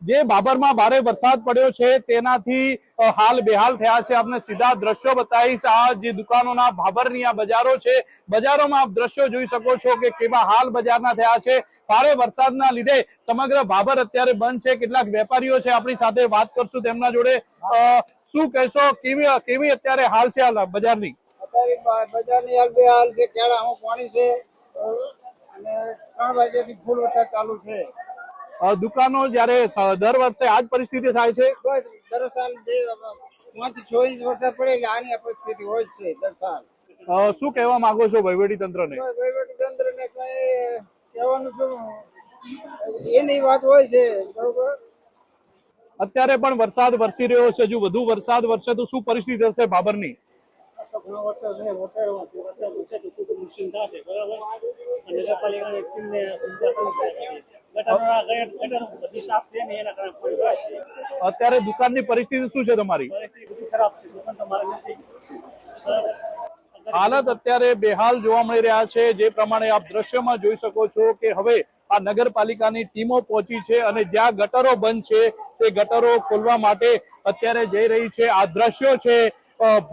જે બાબરમાં ભારે વરસાદ પડ્યો છે તેનાથી હાલ બેહાલ થયા છે। આપને સીધા દ્રશ્યો બતાવીશ। આ જે દુકાનોના ભાભરની આ બજારો છે, બજારોમાં આપ દ્રશ્યો જોઈ શકો છો કે કેવા હાલ બજારના થયા છે। ભારે વરસાદના લીધે સમગ્ર ભાભર અત્યારે બંધ છે। કેટલાક વેપારીઓ છે, આપણી સાથે વાત કરશું તેમના જોડે। શું કહેશો, કેવી અત્યારે હાલ છે હાલ બજારની? બજારની હાલ બે હાલ છે, કેળામાં પાણી છે અને 3 વાગ્યાથી ફૂલ વરસાદ ચાલુ છે। દુકાનો જયારે દર વર્ષે આજ પરિસ્થિતિ થાય છે? દર સાલ 5 થી 6 ઇંચ વરસાદ પડે એટલે આની પરિસ્થિતિ હોય છે દર સાલ। શું કહેવા માંગો છો વહીવટી તંત્રને? વહીવટી તંત્રને કઈ કહેવાનું શું, એની વાત હોય છે, બરોબર। અત્યારે પણ વરસાદ વરસી રહ્યો છે, હજુ વધુ વરસાદ વરસે તો શું પરિસ્થિતિ હશે ભાભરની? અત્યારે દુકાનની પરિસ્થિતિ શું છે તમારી? હાલત અત્યારે બેહાલ જોવા મળી રહ્યા છે। જે પ્રમાણે આપ દ્રશ્યમાં જોઈ શકો છો કે હવે આ નગરપાલિકાની ટીમો પહોંચી છે અને જ્યાં ગટરો બંધ છે તે ગટરો ખોલવા માટે અત્યારે જઈ રહી છે। આ દ્રશ્યો છે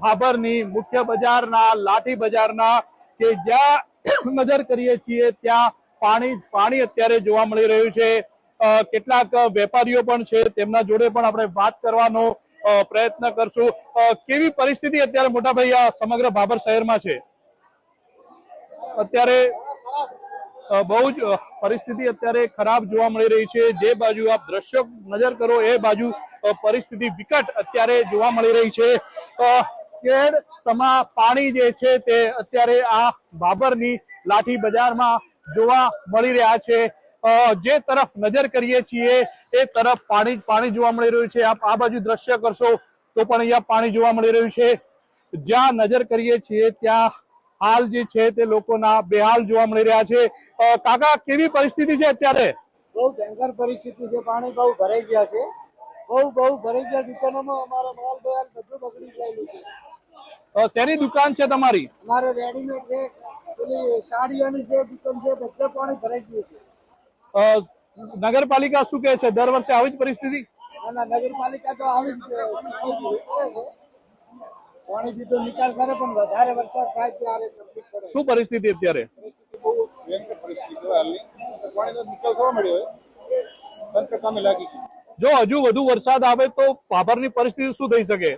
ભાભરની મુખ્ય બજારના, લાઠી બજારના, કે જ્યાં નજર કરીએ છીએ ત્યાં પાણી અત્યારે જોવા મળી રહ્યું છે। કેટલાક વેપારીઓ પણ છે, તેમના જોડે પણ આપણે વાત કરવાનો પ્રયત્ન કરશું। કેવી પરિસ્થિતિ અત્યારે મોટાભાઈ આ સમગ્ર ભાભર શહેરમાં છે? અત્યારે બહુ જ પરિસ્થિતિ અત્યારે ખરાબ જોવા મળી રહી છે। જે બાજુ આપ દ્રશ્યો નજર કરો એ બાજુ પરિસ્થિતિ વિકટ અત્યારે જોવા મળી રહી છે। કેડ સમા પાણી જે છે તે અત્યારે આ ભાભરની લાઠી બજારમાં જોવા મળી રહ્યા છે। જે તરફ નજર કરીએ છીએ એ તરફ પાણી જોવા મળી રહ્યું છે। આપ આ બાજુ દ્રશ્ય કરશો તો પણ અહીંયા પાણી જોવા મળી રહ્યું છે। જ્યાં નજર કરીએ છીએ ત્યાં હાલ જે છે તે લોકોના બેહાલ જોવા મળી રહ્યા છે। કાકા, કેવી પરિસ્થિતિ છે અત્યારે? બહુ ભયંકર પરિસ્થિતિ છે, પાણી બહુ ભરાઈ ગયા છે, બહુ ભરાઈ ગયા। દુકાનોમાં અમારો માલ બહાર બધું બગડી ગયેલું છે। શેની દુકાન છે તમારી? અમારે રેડીમેડ છે, પેલી સાડીઓની છે દુકાન છે, બધે પાણી ભરાઈ ગયું છે। નગરપાલિકા શું કહે છે, દર વર્ષે આવી જ પરિસ્થિતિ? ના, નગરપાલિકા તો આવી જ કરે છે, પાણી બીજો નિકાલ કરે, પણ વધારે વરસાદ થાય ત્યારે તકલીફ પડે। શું પરિસ્થિતિ અત્યારે? બહુ ભયંકર પરિસ્થિતિ હાલની, પાણીનો નિકાલ થવા મળ્યો હોય, તંત્ર કામે લાગી ગયું। જો હજુ વધુ વરસાદ આવે તો ભાભરની પરિસ્થિતિ શું થઈ શકે?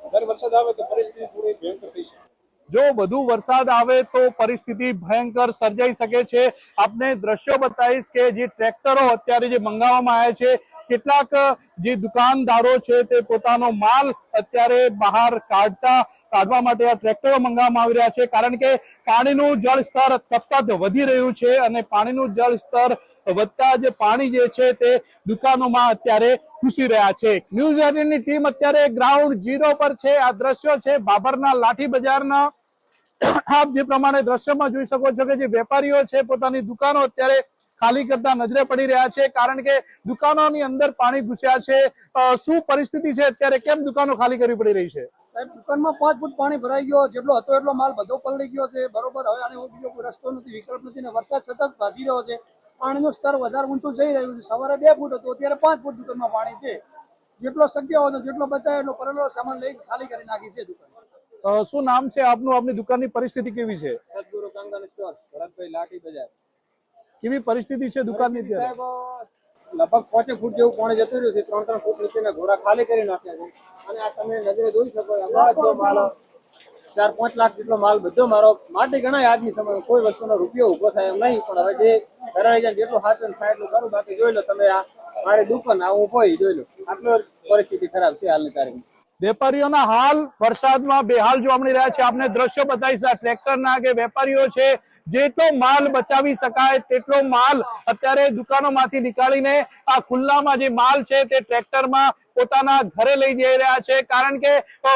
વધારે વરસાદ આવે તો પરિસ્થિતિ થોડી ભયંકર થઈ શકે। જો વધુ વરસાદ આવે તો પરિસ્થિતિ ભયંકર સર્જાઈ શકે છે। આપને દ્રશ્યો બતાવીશ કે જે ટ્રેક્ટરો અત્યારે જે મંગાવવામાં આવ્યા છે, કેટલાક જે દુકાનદારો છે તે પોતાનો માલ અત્યારે બહાર કાઢવા માટે આ ટ્રેક્ટરો મંગાવવામાં આવી રહ્યા છે। કારણ કે પાણીનું જળ સ્તર સતત વધી રહ્યું છે અને પાણીનું જળ સ્તર વધતા જે પાણી જે છે તે દુકાનોમાં અત્યારે ઘૂસી રહ્યા છે। ન્યૂઝ 18 ની ટીમ અત્યારે ગ્રાઉન્ડ ઝીરો પર છે। આ દ્રશ્યો છે ભાભરના લાઠી બજારના। આપ જે પ્રમાણે દ્રશ્યમાં જોઈ શકો છો કે જે વેપારીઓ છે પોતાની દુકાનો અત્યારે ખાલી કરતા નજરે પડી રહ્યા છે, કારણ કે દુકાનોની અંદર પાણી ઘૂસ્યા છે। શું પરિસ્થિતિ છે અત્યારે, કેમ દુકાનો ખાલી કરવી પડી રહી છે? સાહેબ, દુકાનમાં 5 ફૂટ પાણી ભરાઈ ગયો, જેટલો હતો એટલો માલ બધો પલળી ગયો છે, બરોબર। હવે આને બીજો કોઈ રસ્તો નથી, વિકલ્પ નથી, ને વરસાદ સતત ભાગી રહ્યો છે, પાણીનું સ્તર વધારે ઊંચું જઈ રહ્યું છે। સવારે 2 ફૂટ હતું, અત્યારે 5 ફૂટ દુકાનમાં પાણી છે। જેટલો શક્ય હોય જેટલો બચાય એટલો કરેલો સામાન લઈ ખાલી કરી નાખી છે દુકાન। શું નામ છે આપનું? આપની દુકાનની પરિસ્થિતિ કેવી છે? સદગુરુ કંગન સ્ટોર્સ, ભરતભાઈ, લાઠી બજાર। કેવી પરિસ્થિતિ છે દુકાનની? સાહેબ, લગભગ 5 ફૂટ જેવું પાણી જતું રહ્યું છે, 3-3 ફૂટ નીચેના ઘોડા ખાલી કરી નાખ્યા છે। અને આ તમે નજરે જોઈ શકો, બધો માલ 4-5 લાખ જેટલો માલ બધો મારો માટે ગણાય આજની સમય, કોઈ વસ્તુનો રૂપિયો ઉભો થાય એમ નહીં। પણ હવે જે ધરાઈ જાય જેટલું હાથન થાય એટલું કરું, બાકી જોઈ લો તમે આ મારી દુકાન આ ઉભો જોઈ લો, આટલો પરિસ્થિતિ ખરાબ છે હાલની તારીખમાં। વેપારીઓના હાલ વરસાદમાં બેહાલ જોવા મળી રહ્યા છે। આપને દ્રશ્યો બતાવીશ આ ટ્રેક્ટરના કે વેપારીઓ છે જેટલો માલ બચાવી શકાય તેટલો માલ અત્યારે દુકાનોમાંથી નીકાળીને આ ખુલ્લામાં જે માલ છે તે ટ્રેક્ટરમાં પોતાના ઘરે લઈ જઈ રહ્યા છે। કારણ કે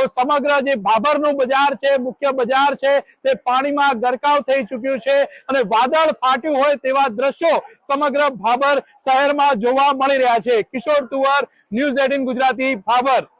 સમગ્ર જે ભાભરનું બજાર છે, મુખ્ય બજાર છે, તે પાણીમાં ગરકાવ થઈ ચુક્યું છે અને વાદળ ફાટ્યું હોય તેવા દ્રશ્યો સમગ્ર ભાભર શહેરમાં જોવા મળી રહ્યા છે। કિશોર તુવર, ન્યૂઝ 18 ગુજરાતી, ભાભર।